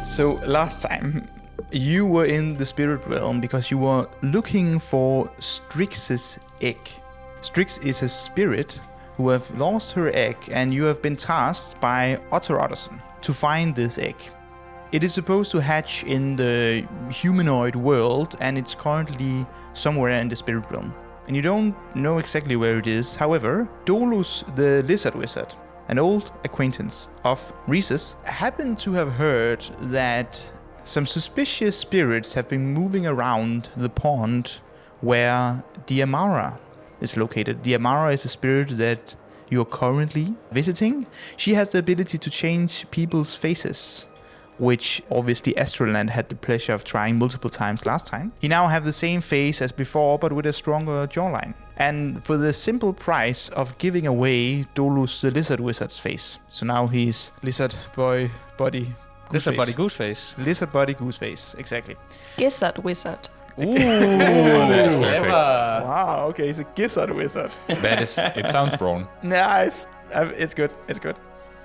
So last time, you were in the spirit realm because you were looking for Strix's egg. Strixx is a spirit who have lost her egg, and you have been tasked by Otto Otterson to find this egg. It is supposed to hatch in the humanoid world, and it's currently somewhere in the spirit realm. And you don't know exactly where it is. However, Dolus the lizard wizard, an old acquaintance of Rhesus, happened to have heard that some suspicious spirits have been moving around the pond where Diamara is located. Diamara is a spirit that you are currently visiting. She has the ability to change people's faces, which obviously Astraland had the pleasure of trying multiple times last time. He now have the same face as before, but with a stronger jawline. And for the simple price of giving away Dolus the lizard wizard's face. So now he's lizard boy body Lizard body goose face. Lizard body goose face, exactly. Gizzard wizard. Ooh, that's perfect. Wow, okay, he's a gizzard wizard. It sounds wrong. Nah, it's good, it's good.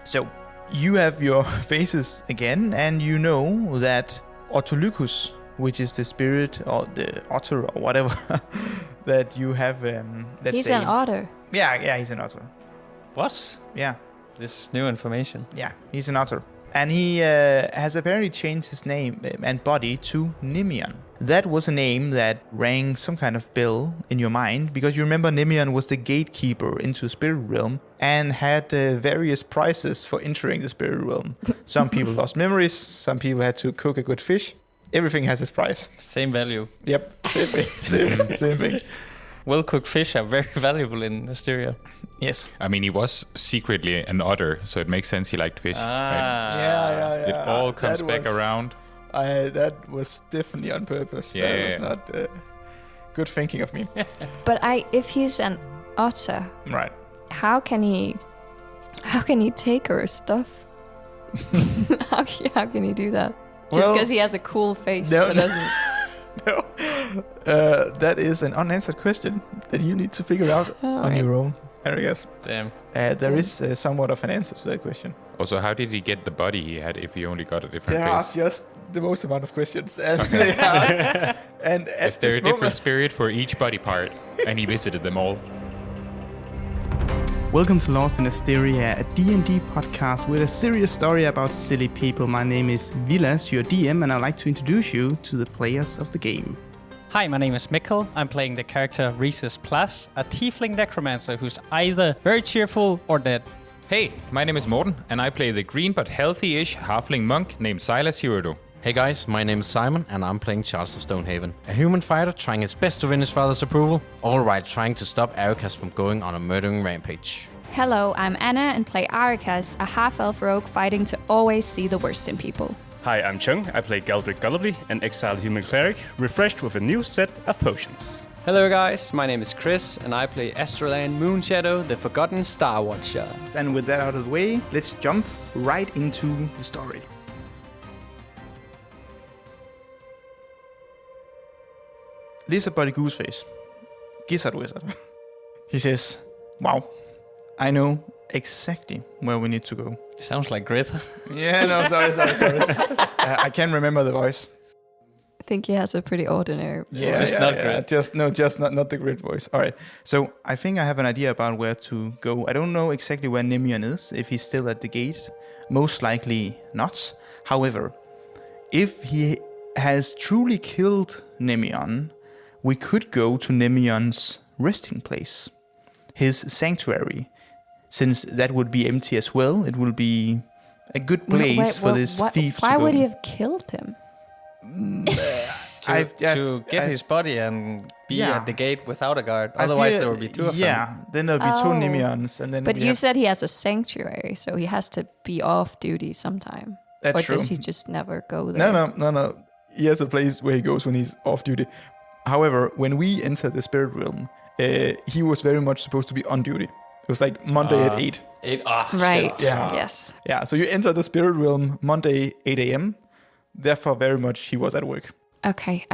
So, you have your faces again, and you know that Autolycus, which is the spirit or the otter or whatever that you have. He's an otter. Yeah, he's an otter. What? Yeah, This is new information. yeah, he's an otter. And he has apparently changed his name and body to Nimeon. That was a name that rang some kind of bell in your mind, because you remember Nimeon was the gatekeeper into the spirit realm and had various prizes for entering the spirit realm. Some people lost memories, some people had to cook a good fish. Everything has its price. Same value. Yep, same thing. Well-cooked fish are very valuable in Asteria. Yes. I mean, he was secretly an otter, so it makes sense he liked fish. Right? Yeah. It all comes back around. That was definitely on purpose. Yeah, that was not good thinking of me. But if he's an otter, Right. how can he take her stuff? how can he do that? Just Well, because he has a cool face no, that no. doesn't. No, that is an unanswered question that you need to figure out on right. your own, I guess. Damn. There is somewhat of an answer to that question. Also, how did he get the body he had if he only got a different There are face? just the most amount of questions, and they are. And at Is there this a different moment, spirit for each body part? And he visited them all. Welcome to Lost in Asteria, a D&D podcast with a serious story about silly people. My name is Vilas, your DM, and I'd like to introduce you to the players of the game. Hi, my name is Mikkel. I'm playing the character Rhesus Plus, a tiefling necromancer who's either very cheerful or dead. Hey, my name is Morten, and I play the green but healthy-ish halfling monk named Silas Hirodo. Hey guys, my name is Simon and I'm playing Charles of Stonehaven, a human fighter trying his best to win his father's approval, all while trying to stop Arikas from going on a murdering rampage. Hello, I'm Anna and play Arikas, a half-elf rogue fighting to always see the worst in people. Hi, I'm Chung. I play Galdrick Gullibly, an exiled human cleric, refreshed with a new set of potions. Hello guys, my name is Chris and I play Astraland Moonshadow, the Forgotten Star Watcher. and with that out of the way, let's jump right into the story. Lizard body goose face, gizzard wizard. He says, "Wow, I know exactly where we need to go." Sounds like grit. Yeah, no, sorry. I can't remember the voice. I think he has a pretty ordinary. Just not Just not the grid voice. All right. So I think I have an idea about where to go. I don't know exactly where Nimeon is. If he's still at the gate, most likely not. However, if he has truly killed Nimeon, we could go to Nimeon's resting place, his sanctuary, since that would be empty as well. It will be a good place for this thief to go. Why would he have killed him? to get his body and be at the gate without a guard. Otherwise, there would be two of them. Yeah, then there'll be two Nimeons, and then. But you said he has a sanctuary, so he has to be off duty sometime. That's or true. does he just never go there? No. He has a place where he goes when he's off duty. However, when we entered the spirit realm, he was very much supposed to be on duty. It was like Monday at 8. Right. Shit. Yeah. Yes. Yeah, so you enter the spirit realm Monday 8 a.m. Therefore, very much he was at work. Okay.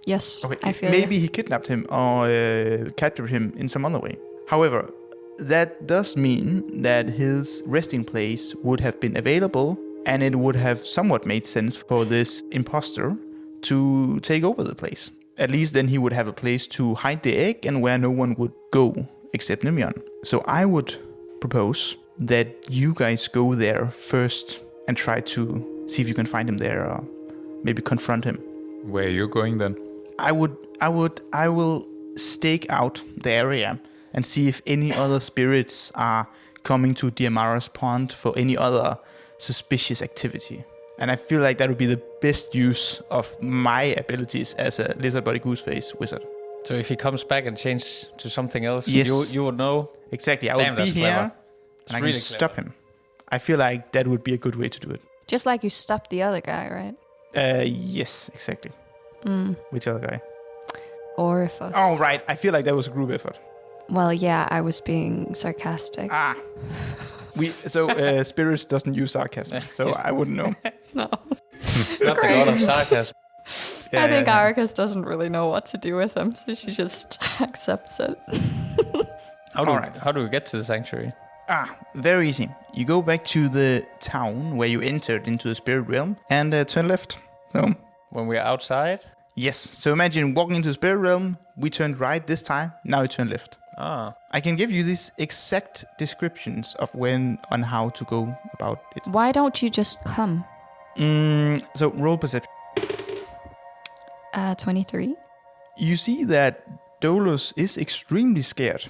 Yes. Okay, I feel maybe you. he kidnapped him or captured him in some other way. However, that does mean that his resting place would have been available And it would have somewhat made sense for this imposter to take over the place. At least then he would have a place to hide the egg and where no one would go except Nimeon. So I would propose that you guys go there first and try to see if you can find him there or maybe confront him. Where are you going then? I will stake out the area and see if any other spirits are coming to Diamara's pond for any other suspicious activity. And I feel like that would be the best use of my abilities as a lizard body gooseface wizard. So if he comes back and changes to something else, Yes. you would know. Exactly. I Damn, would be that's here clever. and I really can stop clever. him. I feel like that would be a good way to do it. Just like you stopped the other guy, right? Yes, exactly. Mm. Which other guy? Orifice. Oh, right. I feel like that was a group effort. Well, yeah, I was being sarcastic. Spirits doesn't use sarcasm, so I wouldn't know. No. It's not the god of sarcasm. I think Arcus doesn't really know what to do with him, so she just accepts it. How do we get to the sanctuary? Very easy. You go back to the town where you entered into the spirit realm and turn left. So, When we're outside? yes. So imagine walking into the spirit realm. We turned right this time. Now you turn left. I can give you these exact descriptions of when and how to go about it. Why don't you just come? So roll perception. 23. You see that Dolus is extremely scared.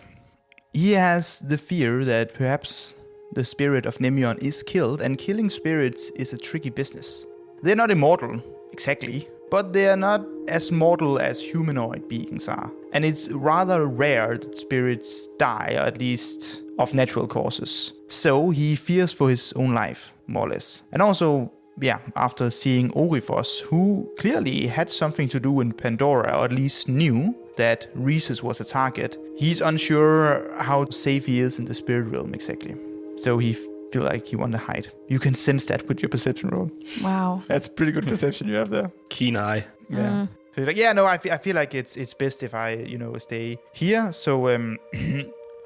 He has the fear that perhaps the spirit of Nimeon is killed, and killing spirits is a tricky business. They're not immortal, exactly, but they are not as mortal as humanoid beings are. And it's rather rare that spirits die, or at least of natural causes. So he fears for his own life, more or less. And also, after seeing Orifice, who clearly had something to do in Pandora, or at least knew that Rhesus was a target, he's unsure how safe he is in the spirit realm exactly. So he feel like he want to hide. You can sense that with your perception roll. Wow. That's pretty good perception you have there. Keen eye. Yeah. So he's like, I feel like it's best if I, stay here. So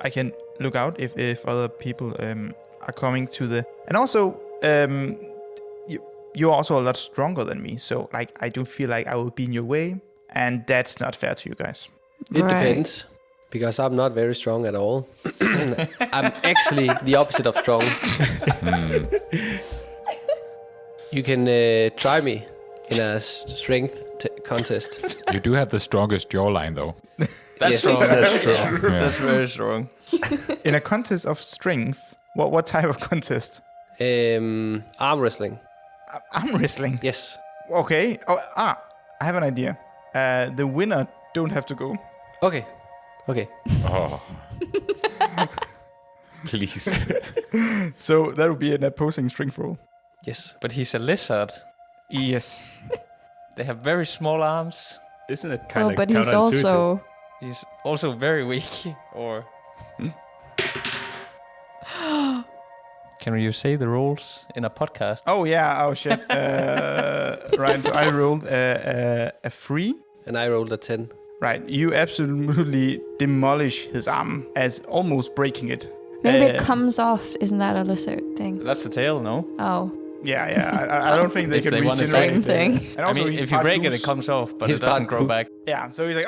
I can look out if other people are coming to the... And also, you're also a lot stronger than me. So, I do feel like I will be in your way. And that's not fair to you guys. It depends, because I'm not very strong at all. I'm actually the opposite of strong. You can try me in a strength contest. You do have the strongest jawline, though. That's strong. That's strong. Yeah. That's very strong. In a contest of strength, what type of contest? Arm wrestling. Arm wrestling? Yes. Okay. I have an idea. The winner don't have to go. Okay. Oh. Please. So that would be an opposing strength roll. Yes. But he's a lizard. Yes. They have very small arms. Isn't it kind of but he's also... He's also very weak. Or... Can you say the rules in a podcast? Oh, yeah. Oh, shit. Right. So I rolled a 3. And I rolled a 10. Right. You absolutely demolish his arm as almost breaking it. Maybe it comes off. Isn't that a lizard thing? That's the tail, no? Oh. Yeah. I don't think they If can they want the regenerate same thing. And also he's if you part break goose. it comes off, but He's it doesn't part grow poop. back. Yeah. So he's like,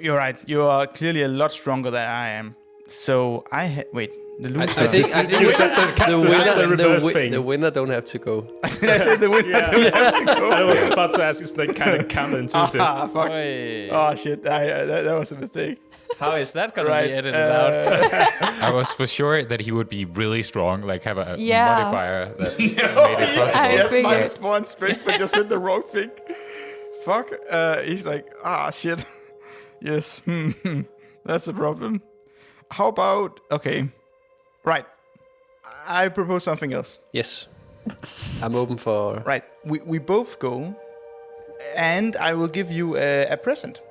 you're right. You are clearly a lot stronger than I am. So wait. The loser. I think You said the reverse thing. the winner don't have to go. I said the winner. I was about to ask, is that kind of counterintuitive? Fuck. Oi. Oh, shit. That was a mistake. How is that going to Right. be edited out? I was for sure that he would be really strong, like have a Yeah. modifier that made it possible. I Yes, figured. -1 strength, but you said the wrong thing. Fuck. He's like, shit. Yes. That's a problem. How about... Okay. Right. I propose something else. Yes. I'm open for... Right. We both go, and I will give you a present.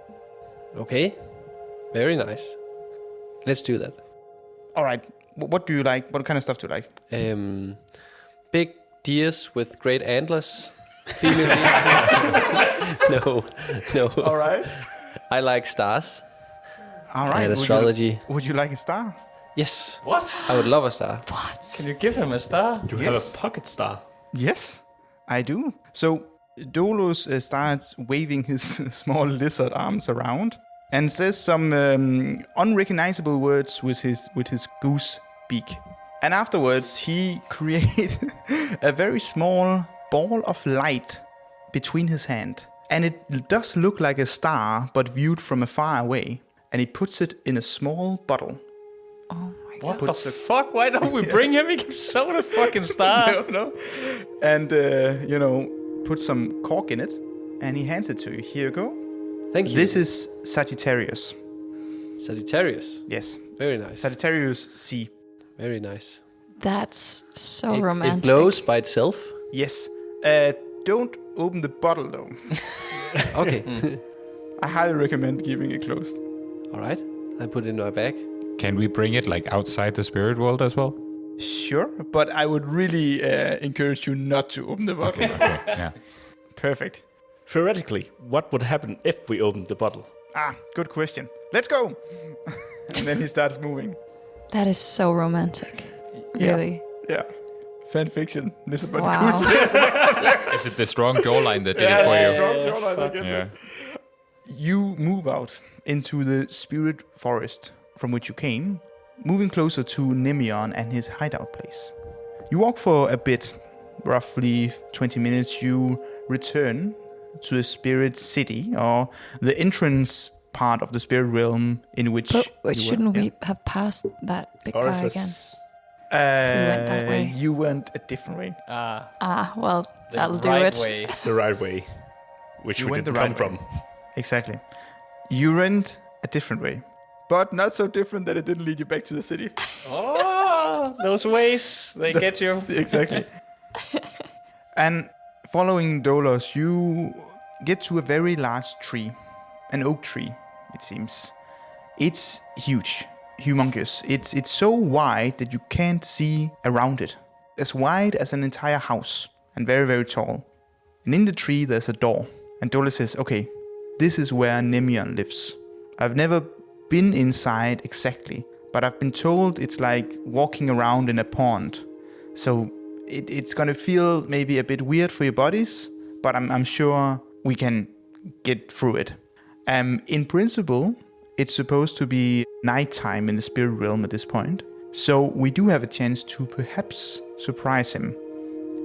Okay. Very nice. Let's do that. All right. What do you like? What kind of stuff do you like? Big deers with great antlers. Female deer. No. All right. I like stars All right. and astrology. Would you like a star? Yes. What? I would love a star. Can you give him a star? You have a pocket star. Yes, I do. So Dolus starts waving his small lizard arms around and says some unrecognizable words with his goose beak. And afterwards, he creates a very small ball of light between his hand. And it does look like a star, but viewed from afar away. And he puts it in a small bottle. Oh my What god. the fuck? Why don't we bring him? He can sew the fucking star. No. And, put some cork in it. And he hands it to you. Here you go. Thank you. This is Sagittarius. Sagittarius. Yes. Very nice. Sagittarius C. Very nice. That's so It romantic. glows by itself. Yes. Don't open the bottle, though. Okay. I highly recommend keeping it closed. All right. I put it in my bag. Can we bring it like outside the spirit world as well? Sure, but I would really encourage you not to open the bottle. Okay, yeah. Perfect. Theoretically, what would happen if we opened the bottle? Good question. Let's go. And then he starts moving. That is so romantic. Really. Yeah. Fan fiction. Listen, but Wow. Is it the strong jawline that did it for you? Yeah. You move out into the spirit forest from which you came, moving closer to Nimeon and his hideout place. You walk for a bit, roughly 20 minutes. You return to the spirit city, or the entrance part of the spirit realm in which But you shouldn't were. we have passed that big guy again? Yeah. went that way. You went a different way. Well, The that'll do right it. way. The right way, which You we went the didn't come right way. from. Exactly. You went a different way, but not so different that it didn't lead you back to the city. Oh, those ways, they get you. Exactly. And following Dolos, you get to a very large tree, an oak tree, it seems. It's huge, humongous. It's so wide that you can't see around it. As wide as an entire house, and very, very tall. And in the tree, there's a door. And Dolos says, okay, this is where Nimeon lives. I've never been inside exactly, but I've been told it's like walking around in a pond. So it's gonna feel maybe a bit weird for your bodies, but I'm sure we can get through it. In principle, it's supposed to be nighttime in the spirit realm at this point. So we do have a chance to perhaps surprise him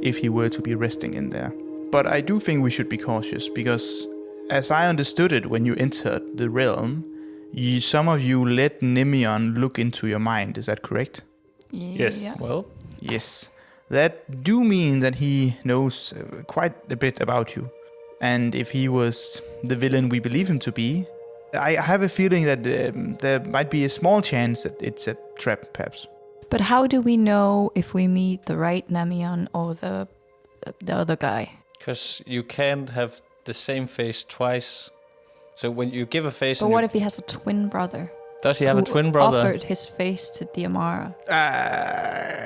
if he were to be resting in there. But I do think we should be cautious, because as I understood it when you entered the realm, some of you let Nimeon look into your mind. Is that correct? Yes. Yeah. Well, Yes. That do mean that he knows quite a bit about you. And if he was the villain we believe him to be, I have a feeling that there might be a small chance that it's a trap, perhaps. But how do we know if we meet the right Nimeon or the other guy? because you can't have the same face twice. So when you give a face... But and what you- if he has a twin brother? Does he have a who twin brother? offered his face to Diamara.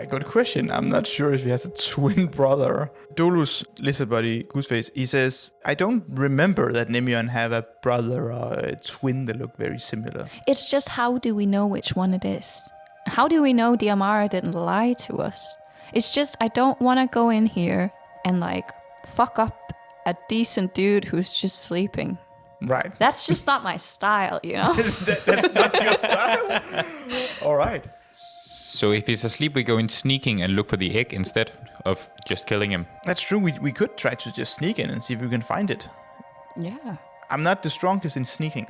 Good question. I'm not sure if he has a twin brother. Dolus, lizard buddy, Gooseface, he says, I don't remember that Nimeon have a brother or a twin that look very similar. It's just, how do we know which one it is? How do we know Diamara didn't lie to us? It's just, I don't want to go in here and like fuck up a decent dude who's just sleeping. Right. That's just not my style, you know? That's not your style? All right. So if he's asleep, we go in sneaking and look for the egg instead of just killing him. That's true. We could try to just sneak in and see if we can find it. Yeah. I'm not the strongest in sneaking.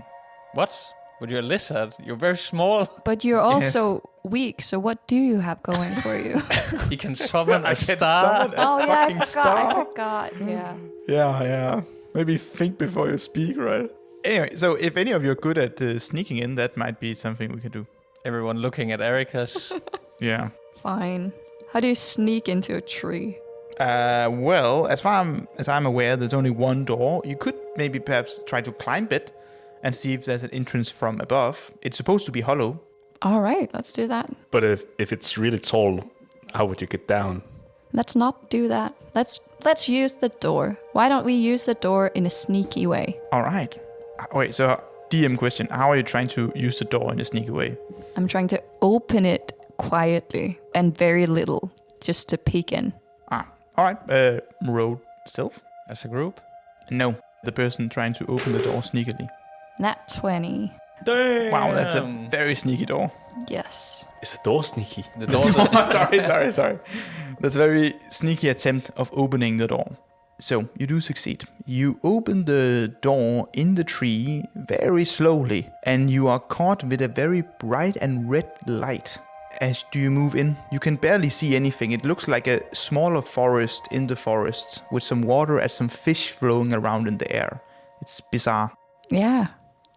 What? But you're a lizard. You're very small. But you're also weak, so what do you have going for you? He can summon a can star. summon a Oh, yeah, I fucking forgot. star. I forgot. Yeah. Yeah. Maybe think before you speak, right? Anyway, so if any of you are good at sneaking in, that might be something we can do. Everyone looking at Erica's. Yeah. Fine. How do you sneak into a tree? Well, as far as I'm aware, there's only one door. You could maybe perhaps try to climb it and see if there's an entrance from above. It's supposed to be hollow. All right, let's do that. But if it's really tall, how would you get down? Let's not do that. Let's use the door. Why don't we use the door in a sneaky way? All right. Wait, so DM question. How are you trying to use the door in a sneaky way? I'm trying to open it quietly and very little, just to peek in. All right. Roll stealth. As a group? No, the person trying to open the door sneakily. Nat 20. Damn. Wow, that's a very sneaky door. Yes. Is the door sneaky? The door. sorry. That's a very sneaky attempt of opening the door. So, you do succeed. You open the door in the tree very slowly, and you are caught with a very bright and red light. As you move in, you can barely see anything. It looks like a smaller forest in the forest, with some water and some fish flowing around in the air. It's bizarre. Yeah.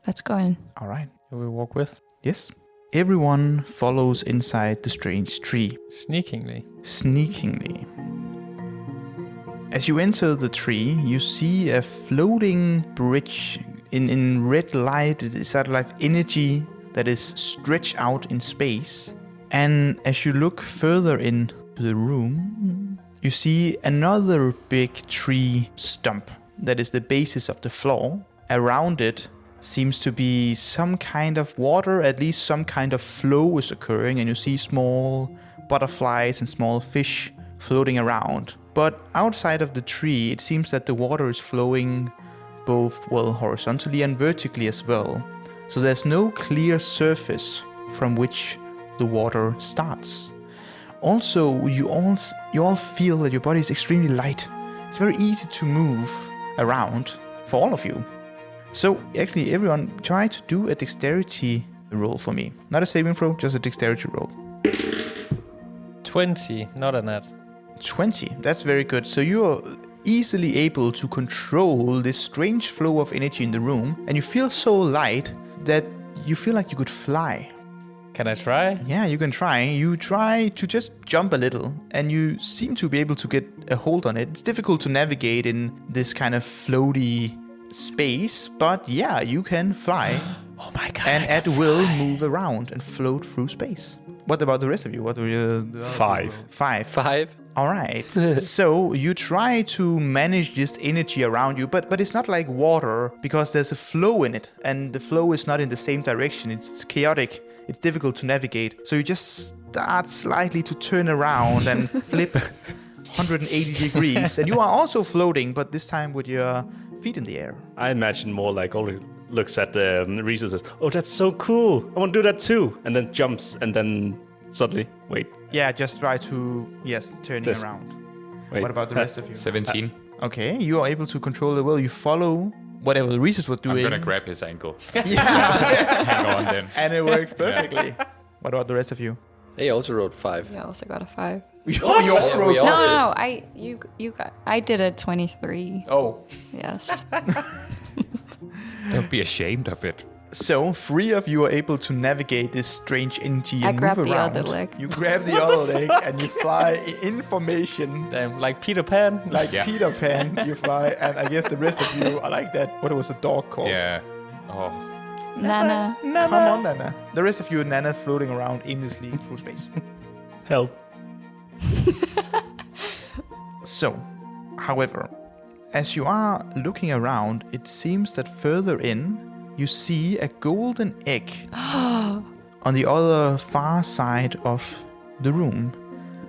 Let's go in. All right. Who we walk with? Yes. Everyone follows inside the strange tree. Sneakingly. As you enter the tree, you see a floating bridge in red light. It is sort of like energy that is stretched out in space. And as you look further into the room, you see another big tree stump that is the basis of the floor. Around it seems to be some kind of water, at least some kind of flow is occurring, and you see small butterflies and small fish floating around. But outside of the tree, it seems that the water is flowing both, horizontally and vertically as well. So there's no clear surface from which the water starts. Also, you all feel that your body is extremely light. It's very easy to move around for all of you. So actually, everyone try to do a dexterity roll for me. Not a saving throw, just a dexterity roll. 20, not a nat. 20, that's very good. So you're easily able to control this strange flow of energy in the room, and you feel so light that you feel like you could fly. Can I try? Yeah, you can try. You try to just jump a little, and you seem to be able to get a hold on it. It's difficult to navigate in this kind of floaty space, but yeah, you can fly. Oh my god. And at will move around and float through space. What about the rest of you? What were you? 5. 5. All right. So you try to manage this energy around you, but it's not like water because there's a flow in it, and the flow is not in the same direction. It's chaotic. It's difficult to navigate. So you just start slightly to turn around and flip 180 degrees, and you are also floating, but this time with your feet in the air. I imagine more like Ulrich looks at Reese and says, "Oh, that's so cool. I want to do that too." And then jumps and then suddenly, wait. Yeah, just try to, turning This. around. Wait. What about the rest of you? 17. Okay, you are able to control the will. You follow whatever Reese was doing. I'm gonna grab his ankle. Yeah. Hang on then. And it worked perfectly. What about the rest of you? They also wrote 5. Yeah, I also got a 5. Oh, you all Yeah, wrote we all No, did. you got. I did a 23. Oh. Yes. Don't be ashamed of it. So, 3 of you are able to navigate this strange energy I and grabbed move the around. other leg. You grab the other leg and you fly in formation. Damn, like Peter Pan. Like Yeah. Peter Pan, you fly, and I guess the rest of you are like that. What was the dog called? Yeah. Oh. Nana. Come on, Nana. The rest of you are Nana floating around aimlessly through space. Help. So, however, as you are looking around, it seems that further in, you see a golden egg on the other far side of the room.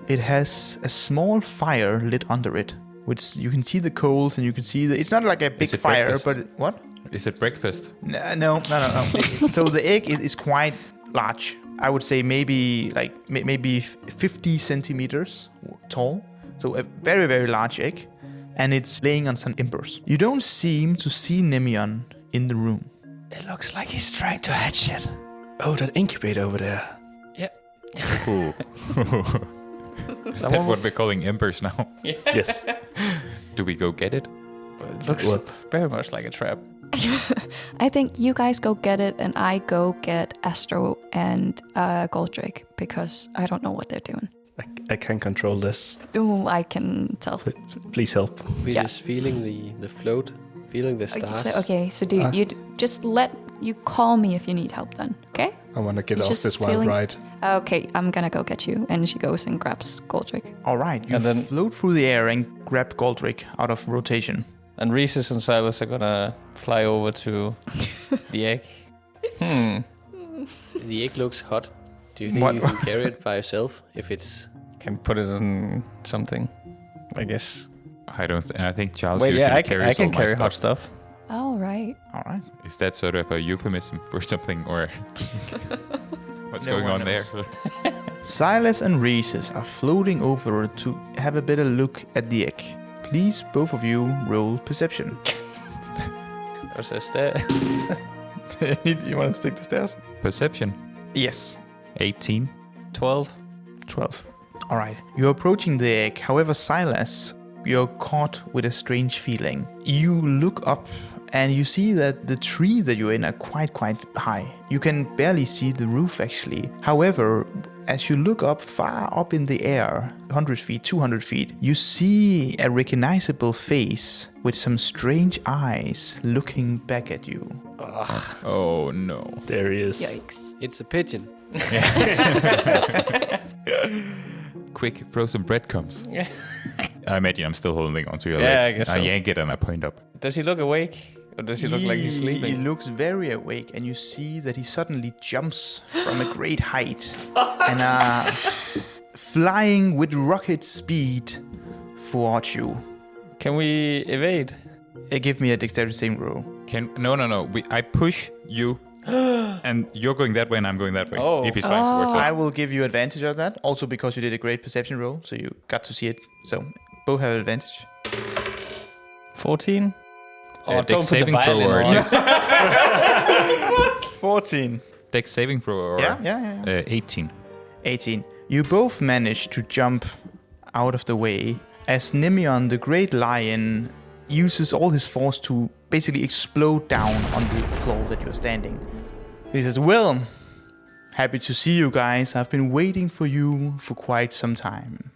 It has a small fire lit under it, which you can see the coals and you can see it's not like a big it fire, breakfast? but what? Is it breakfast? No. So the egg is quite large. I would say maybe 50 centimeters tall. So a very, very large egg. And it's laying on some embers. You don't seem to see Nimeon in the room. It looks like he's trying to hatch it. Oh, that incubator over there. Ooh. Is that what we're calling embers now? Yes. Do we go get it? It looks very much like a trap. I think you guys go get it, and I go get Astro and Goldrake because I don't know what they're doing. I can't control this. Oh, I can tell. Please help. We're Yeah. just feeling the float, feeling the stars. So do you just you call me if you need help then, okay? I want to get It's off just this wild feeling- ride. Okay, I'm gonna go get you. And she goes and grabs Goldrake. All right, you And then- float through the air and grab Goldrake out of rotation. And Reese's and Silas are gonna fly over to the egg. The egg looks hot. Do you think What? you can carry it by yourself if it's... Can put it on something. I guess. I think Charles Wait, usually yeah, carries I can all my carry stuff. hot stuff. Oh, right. All right. Is that sort of a euphemism for something, or what's No going one on there? knows. Silas and Rhesus are floating over to have a better look at the egg. Please, both of you, roll perception. There's a stair. You want to stick the stairs? Perception. Yes. 18. 12. 12. All right. You're approaching the egg. However, Silas, you're caught with a strange feeling. You look up and you see that the tree that you're in are quite high. You can barely see the roof, actually. However, as you look up far up in the air, 100 feet, 200 feet, you see a recognizable face with some strange eyes looking back at you. Oh no. There he is. Yikes. It's a pigeon. Quick, throw some breadcrumbs. I imagine I'm still holding onto your Yeah, leg. I guess so. yank it and I point up. Does he look awake? Or does he look like he's He sleeping? looks very awake, and you see that he suddenly jumps from a great height and flying with rocket speed towards you. Can we evade? Give me a dexterity saving roll. No. I push you, and you're going that way, and I'm going that way. Oh. If he's flying towards I us. will give you advantage of that, also because you did a great perception roll, so you got to see it. So both have advantage. 14? Dex don't put the saving throw violin or on. 14. Dex saving throw or Yeah. 18. 18. You both managed to jump out of the way as Nimeon, the great lion, uses all his force to basically explode down on the floor that you're standing. He says, well, happy to see you guys. I've been waiting for you for quite some time.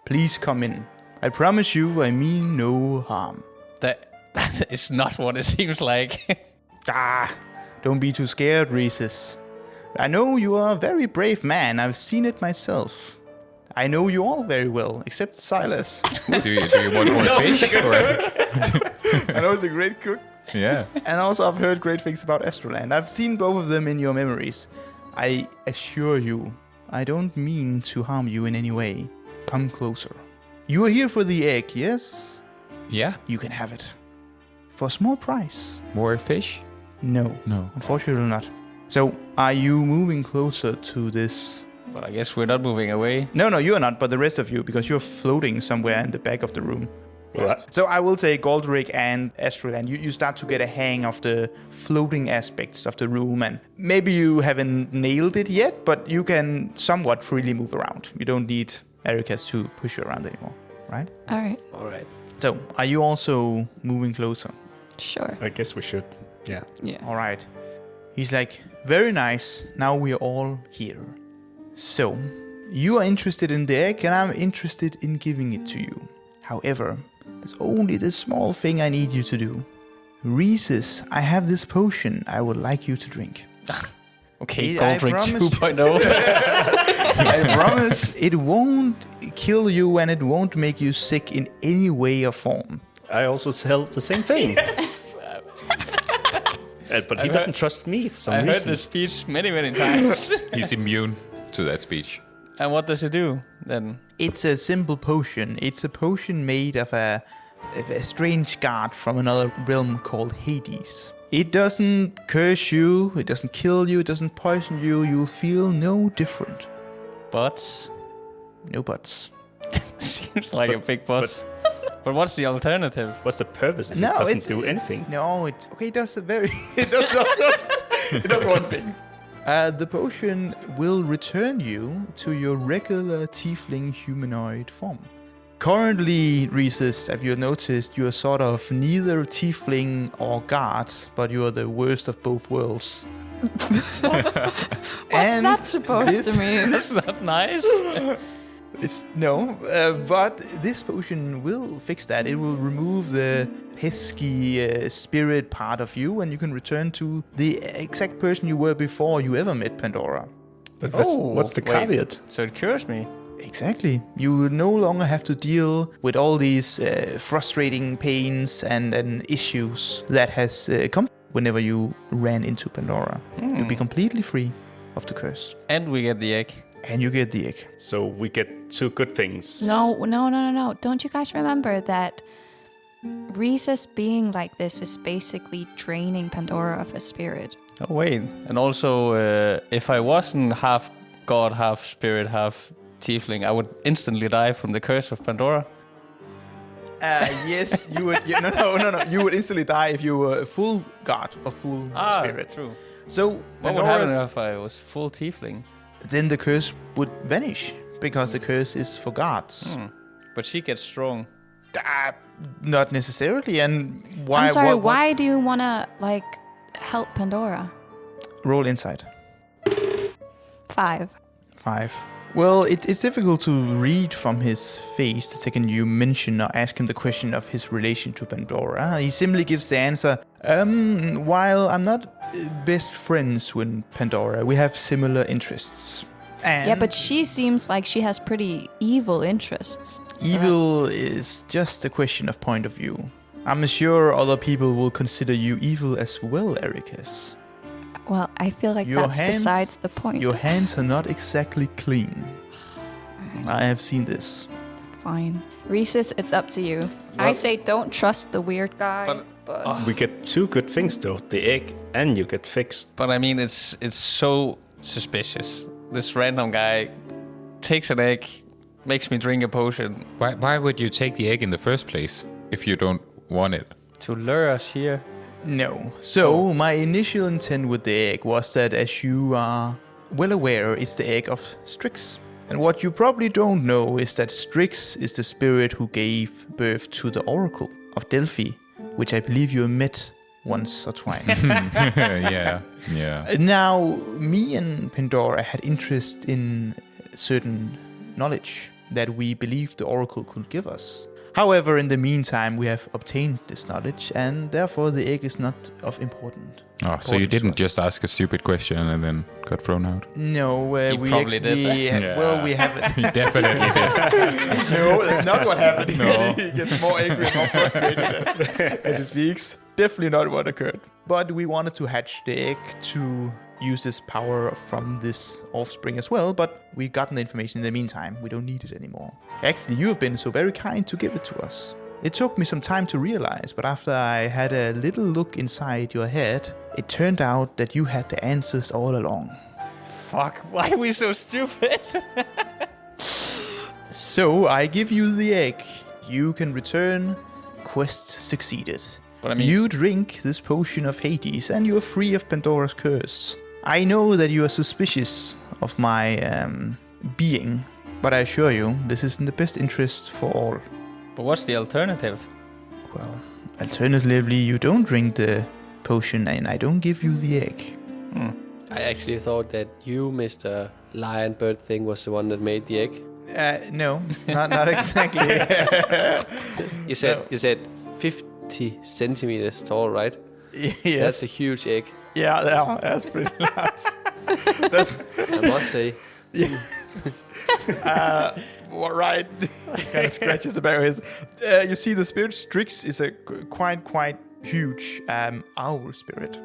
Please come in. I promise you I mean no harm. That is not what it seems like. Don't be too scared, Rhesus. I know you are a very brave man. I've seen it myself. I know you all very well, except Silas. do you want more fish? Or? I know he's a great cook. Yeah. And also I've heard great things about Astroland. I've seen both of them in your memories. I assure you, I don't mean to harm you in any way. Come closer. You are here for the egg, yes? Yeah. You can have it. For a small price. More fish? No. No. Unfortunately not. So, are you moving closer to this? But I guess we're not moving away. No, you are not, but the rest of you, because you're floating somewhere in the back of the room. What? So I will say Goldrick and Astroland, you start to get a hang of the floating aspects of the room, and maybe you haven't nailed it yet, but you can somewhat freely move around. You don't need Ericas to push you around anymore, right? All right. All right. So, are you also moving closer? Sure. I guess we should. Yeah. Yeah. All right. He's like, very nice. Now we are all here. So, you are interested in the egg, and I'm interested in giving it to you. However, there's only this small thing I need you to do. Rhesus, I have this potion I would like you to drink. Okay, I Goldrick promise- 2.0. I promise it won't kill you and it won't make you sick in any way or form. I also held the same thing. But he doesn't trust me for some I heard reason. this speech many times. He's immune to that speech. And what does it do then? It's a simple potion. It's a potion made of a strange god from another realm called Hades. It doesn't curse you, it doesn't kill you, it doesn't poison you. You'll feel no different. But No buts. seems like a big but. But what's the alternative? What's the purpose if No, it doesn't it's- do anything? No, it does a very it does one thing. The potion will return you to your regular tiefling humanoid form. Currently, Rhesus, have you noticed, you're sort of neither tiefling or god, but you're the worst of both worlds. What's that supposed to mean? That's not nice. But this potion will fix that. It will remove the pesky spirit part of you, and you can return to the exact person you were before you ever met Pandora. But what's the wait. caveat? So it cures me. Exactly. You will no longer have to deal with all these frustrating pains and issues that has come whenever you ran into Pandora. You'll be completely free of the curse. And we get the egg. And you get the egg. So we get 2 good things. No. Don't you guys remember that Rhesus being like this is basically draining Pandora of her spirit? Oh, wait. And also, if I wasn't half god, half spirit, half tiefling, I would instantly die from the curse of Pandora. Yes, you would. No. You would instantly die if you were a full god or full spirit. True. So What would happen if I was full tiefling? then the curse would vanish because the curse is for gods. But she gets strong. Not necessarily. And why? I'm sorry. what- Why do you want to help Pandora? Roll insight. 5. 5. Well, it's difficult to read from his face the second you mention or ask him the question of his relation to Pandora. He simply gives the answer, while I'm not best friends with Pandora, we have similar interests. And Yeah, but she seems like she has pretty evil interests. So evil is just a question of point of view. I'm sure other people will consider you evil as well, Ericus. Well, I feel like Your that's hands- besides the point. Your hands are not exactly clean. I have seen this. Fine. Rhesus, it's up to you. I say don't trust the weird guy. But We get 2 good things though. The egg and you get fixed. But I mean, it's so suspicious. This random guy takes an egg, makes me drink a potion Why would you take the egg in the first place if you don't want it? to lure us here. No. So, my initial intent with the egg was that, as you are well aware, it's the egg of Strixx. And what you probably don't know is that Strixx is the spirit who gave birth to the Oracle of Delphi, which I believe you met once or twice. Yeah. Now, me and Pandora had interest in certain knowledge that we believed the Oracle could give us. However, in the meantime, we have obtained this knowledge, and therefore the egg is not of important. Oh, so you didn't just ask a stupid question and then got thrown out? No, You we probably did. Yeah. Well, we haven't. You definitely did. No, that's not what happened. No. He gets more angry and more frustrated as he speaks. Definitely not what occurred. But we wanted to hatch the egg to use this power from this offspring as well, but we've gotten the information in the meantime. We don't need it anymore. Actually, you have been so very kind to give it to us. It took me some time to realize, but after I had a little look inside your head, it turned out that you had the answers all along. Fuck, why are we so stupid? So I give you the egg. You can return. Quest succeeded. But I mean, You drink this potion of Hades and you are free of Pandora's curse. I know that you are suspicious of my being, but I assure you, this is in the best interest for all. but what's the alternative? Well, alternatively, you don't drink the potion and I don't give you the egg. I actually thought that you, Mr. Lion Bird thing, was the one that made the egg. No, not exactly. You said 50 centimeters tall, right? Yes. That's a huge egg, Yeah, that's pretty large. That's I must say. right. Kind of scratches the back of his. You see, the spirit Strixx is a quite huge owl spirit.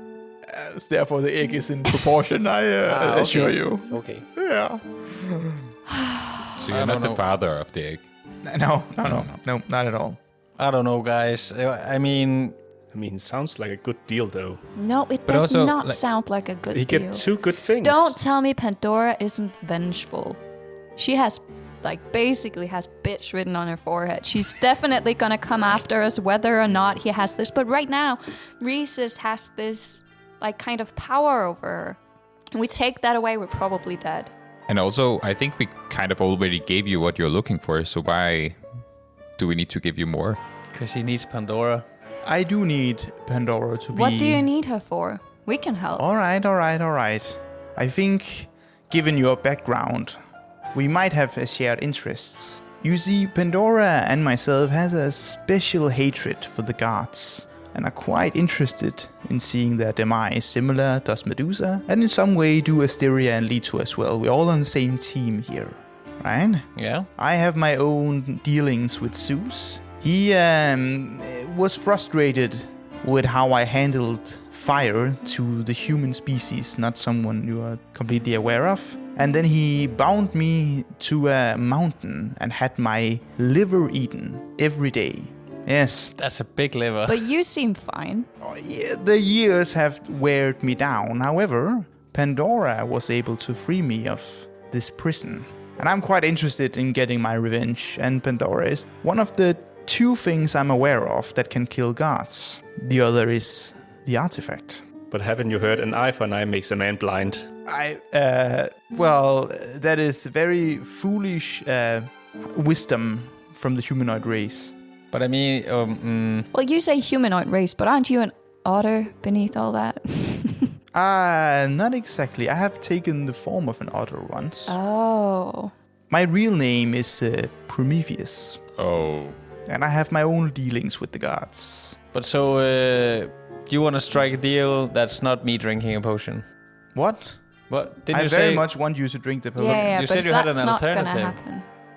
Therefore, the egg is in proportion. I assure okay. you. Okay. Yeah. So you're not the father of the egg. No, not at all. I don't know, guys. I mean, Sounds like a good deal though. no, it But does also, not like, sound like a good You deal. get 2 good things. Don't tell me Pandora isn't vengeful. She has, basically has bitch written on her forehead. She's definitely gonna come after us whether or not he has this. But right now, Rhesus has this, kind of power over her. And we take that away, we're probably dead. And also, I think we kind of already gave you what you're looking for, so why do we need to give you more? because he needs Pandora. I do need Pandora to be. What do you need her for? We can help. All right. I think, given your background, we might have a shared interests. You see, Pandora and myself has a special hatred for the gods, and are quite interested in seeing their demise. Similar does Medusa, and in some way do Asteria and Leto as well. We're all on the same team here, right? Yeah. I have my own dealings with Zeus. He was frustrated with how I handled fire to the human species, not someone you are completely aware of. And then he bound me to a mountain and had my liver eaten every day. Yes. That's a big liver. But you seem fine. Oh, yeah, the years have weared me down. However, Pandora was able to free me of this prison. And I'm quite interested in getting my revenge. And Pandora is one of the 2 things I'm aware of that can kill gods. The other is the artifact. But haven't you heard, an eye for an eye makes a man blind? Well, that is very foolish wisdom from the humanoid race. But I mean, Well, you say humanoid race, but aren't you an otter beneath all that? Not exactly. I have taken the form of an otter once. Oh. My real name is Prometheus. Oh. And I have my own dealings with the gods. but so you want to strike a deal that's not me drinking a potion? What? What did I you very say? much want you to drink the potion. Yeah, You but said you had that's an not gonna alternative.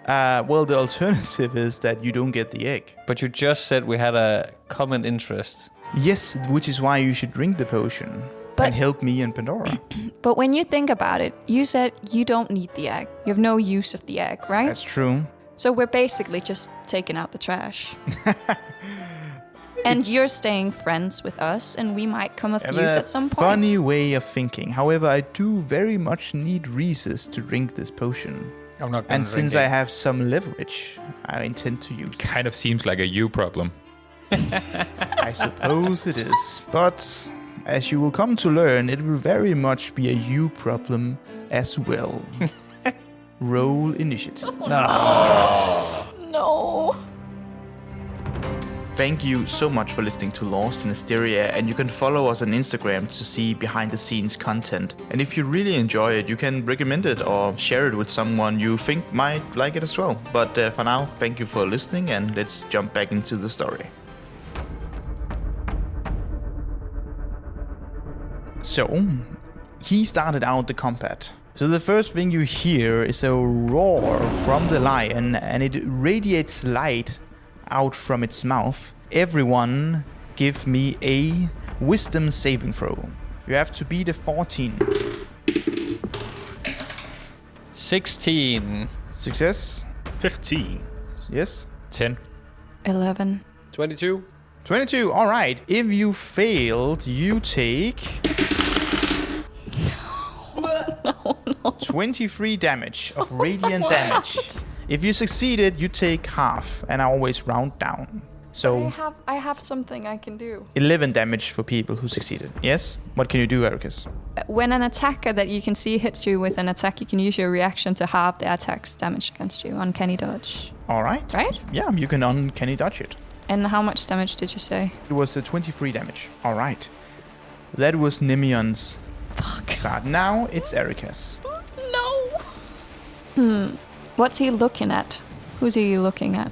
happen. Well, the alternative is that you don't get the egg. But you just said we had a common interest. Yes, which is why you should drink the potion But- and help me and Pandora. But when you think about it, you said you don't need the egg. You have no use of the egg, right? That's true. So we're basically just taking out the trash. And you're staying friends with us, and we might come of use at some point. Funny way of thinking. However, I do very much need Rhesus to drink this potion. I'm not gonna And drink since it. I have some leverage, I intend to use it. Kind of seems like a you problem. I suppose it is. But as you will come to learn, it will very much be a you problem as well. Roll initiative. No. Thank you so much for listening to Lost in Hysteria, and you can follow us on Instagram to see behind the scenes content. And if you really enjoy it, you can recommend it or share it with someone you think might like it as well. But for now, thank you for listening, and let's jump back into the story. So, he started out the combat. So the first thing you hear is a roar from the lion, and it radiates light out from its mouth. Everyone give me a wisdom saving throw. You have to beat a 14. 16. Success? 15. Yes? 10. 11. 22. 22, alright. If you failed, you take... 23 damage of radiant damage. If you succeeded, you take half, and I always round down. So I have something I can do. 11 damage for people who succeeded. Yes? What can you do, Ericus? When an attacker that you can see hits you with an attack, you can use your reaction to halve the attack's damage against you. Uncanny dodge. Alright. Right? Yeah, you can uncanny dodge it. And how much damage did you say? It was 23 damage. Alright. That was Nimeon's Fuck. card. Now it's Ericus. No. What's he looking at? Who's he looking at?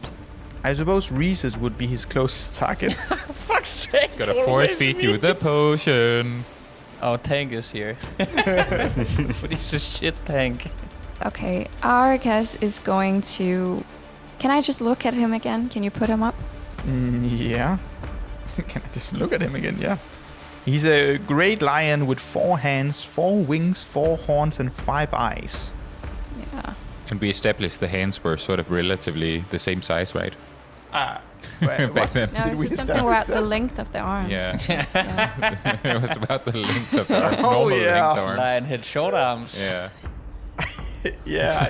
I suppose Rhesus would be his closest target. Fuck's sake. Gotta force feed you the potion. Our tank is here. But he's a shit tank. Okay, Arcas is going to... Can I just look at him again? Can you put him up? Yeah. Can I just look at him again? Yeah. He's a great lion with 4 hands, 4 wings, 4 horns, and 5 eyes. Yeah. And we established the hands were sort of relatively the same size, right? Back then. No, Did it's we just something establish about the that? length of the arms. Yeah. Yeah. It was about the length of the arms, Oh, normal yeah. length arms. Lion had short arms. Yeah. Yeah,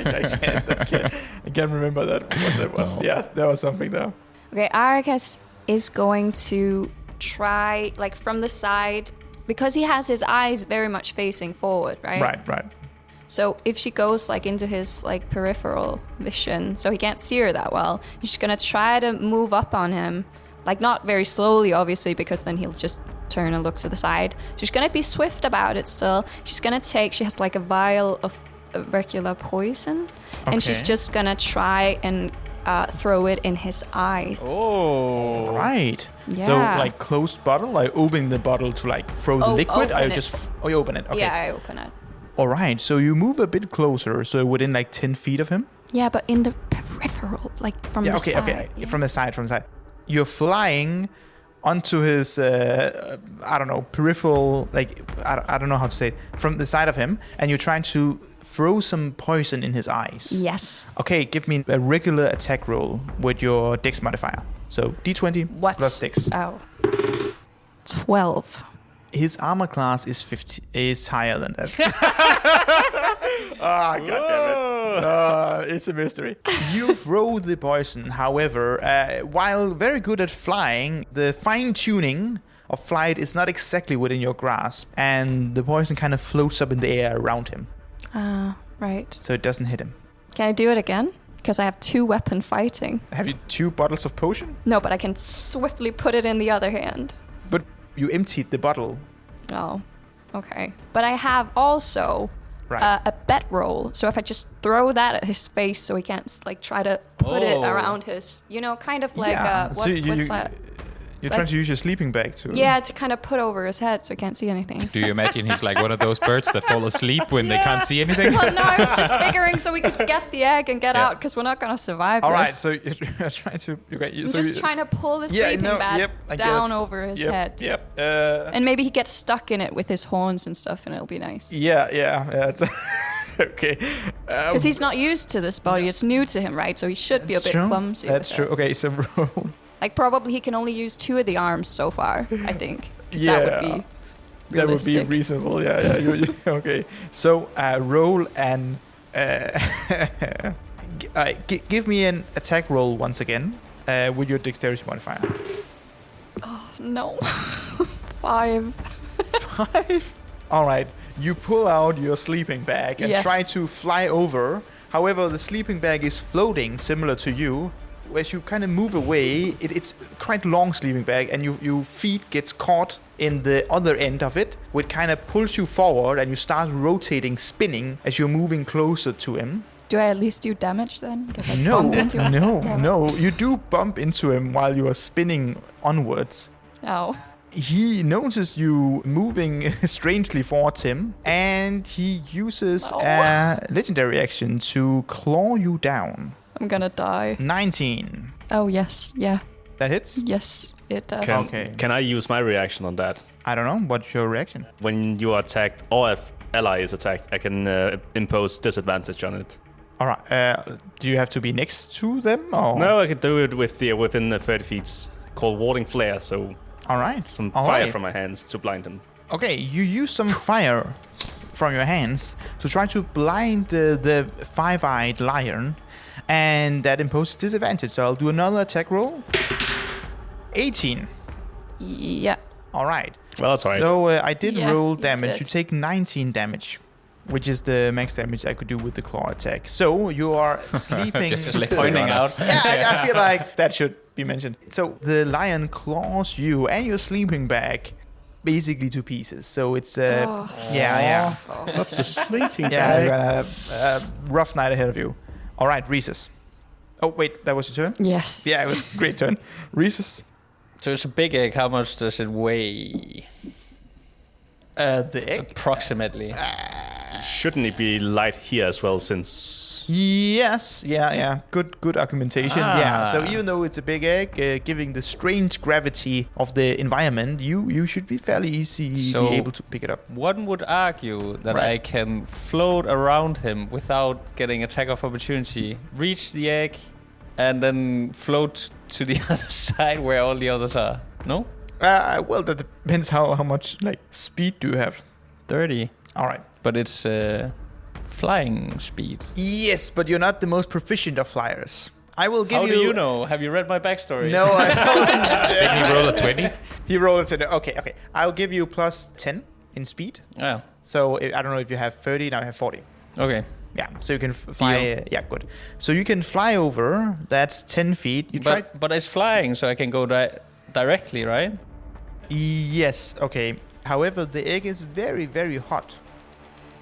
I can't remember that. What that was. No. Yes, there was something there. Okay, Arcas is going to try, like, from the side, because he has his eyes very much facing forward, right? Right. So if she goes, like, into his, like, peripheral vision, so he can't see her that well, she's gonna try to move up on him, like, not very slowly, obviously, because then he'll just turn and look to the side. She's gonna be swift about it still. She's gonna take, she has, like, a vial of regular poison, and she's Okay. just gonna try and throw it in his eye. Oh. Right. So, Yeah. like, closed bottle, like, opening the bottle to, like, throw the Oh, liquid? open I it. just... Oh, you open it. Okay. Yeah, I open it. All right. So you move a bit closer, so within, like, 10 feet of him? Yeah, but in the peripheral, like from the side. Okay. From the side. You're flying onto his, I don't know, peripheral, like, I don't know how to say it, from the side of him, and you're trying to throw some poison in his eyes. Yes. Okay, give me a regular attack roll with your Dex modifier. So D20 What? plus Dex. Oh. 12. His armor class is higher than that. Ah, goddammit. It's a mystery. You throw the poison, however, while very good at flying, the fine-tuning of flight is not exactly within your grasp, and the poison kind of floats up in the air around him, Right. so it doesn't hit him. Can I do it again? Because I have 2-weapon fighting. Have you 2 bottles of potion? No, but I can swiftly put it in the other hand. But you emptied the bottle. Oh, okay. But I have also Right. a bet roll. So if I just throw that at his face so he can't like try to put it around his, kind of like, so what's that? You're trying to use your sleeping bag to... Yeah, to kind of put over his head so he can't see anything. Do you imagine he's like one of those birds that fall asleep when they can't see anything? Well, no, I was just figuring so we could get the egg and get out because we're not going to survive All this. right, so you're trying to... I'm just trying to pull the sleeping bag down over his head. Yep. And maybe he gets stuck in it with his horns and stuff and it'll be nice. Yeah. It's okay. Because he's not used to this body. It's new to him, right? So he should be a bit clumsy. That's with true. it. Okay, so roll. Like probably he can only use 2 of the arms so far, I think. 'Cause Yeah. that would be That would be realistic. reasonable. Yeah. Okay. So roll and give me an attack roll once again with your dexterity modifier. No. 5. 5. All right. You pull out your sleeping bag and Yes. try to fly over. However, the sleeping bag is floating, similar to you. As you kind of move away, it's quite long sleeping bag, and your feet gets caught in the other end of it, which kind of pulls you forward, and you start rotating, spinning as you're moving closer to him. Do I at least do damage then? Because I bump into him. Damn it. No. You do bump into him while you are spinning onwards. Oh. He notices you moving strangely towards him, and he uses a legendary action to claw you down. I'm gonna die. 19. Oh, yes. Yeah. That hits? Yes, it does. Can I use my reaction on that? I don't know. What's your reaction? When you are attacked or if ally is attacked, I can impose disadvantage on it. All right. Do you have to be next to them? Or? No, I could do it within the 30 feet. It's called warding flare, so All right. some All fire right. from my hands to blind him. Okay, you use some fire from your hands to try to blind the five-eyed lion, and that imposes disadvantage. So I'll do another attack roll. 18. Yeah. All right. Well, that's all right. So I did Yeah, roll you damage. did. You take 19 damage, which is the max damage I could do with the claw attack. So you are sleeping. Just Pointing out. Yeah, I feel like that should be mentioned. So the lion claws you and your sleeping bag basically to pieces. So it's yeah. The sleeping Yeah, you got a rough night ahead of you. All right, Reese's. Oh wait, that was your turn. Yes. Yeah, it was a great turn. Reese's. So it's a big egg. How much does it weigh? The egg. Approximately. Shouldn't it be light here as well, since... Yes, yeah. Good argumentation. Yeah. So even though it's a big egg, giving the strange gravity of the environment, you should be fairly easy So- be able to pick it up. One would argue that Right. I can float around him without getting attack of opportunity, reach the egg, and then float to the other side where all the others are. No? Well, that depends how much like speed do you have. 30. All right. But it's flying speed. Yes, but you're not the most proficient of flyers. I will give How you. do you know? Have you read my backstory? No, I don't. Did he roll a 20? He rolled it. Okay. I'll give you plus 10 in speed. Oh, So I don't know if you have 30, now you have 40. okay. Yeah, so you can fly. Yeah, good. So you can fly over. That's 10 feet. You try. But it's flying, so I can go directly, right? Yes. Okay. However, the egg is very, very hot.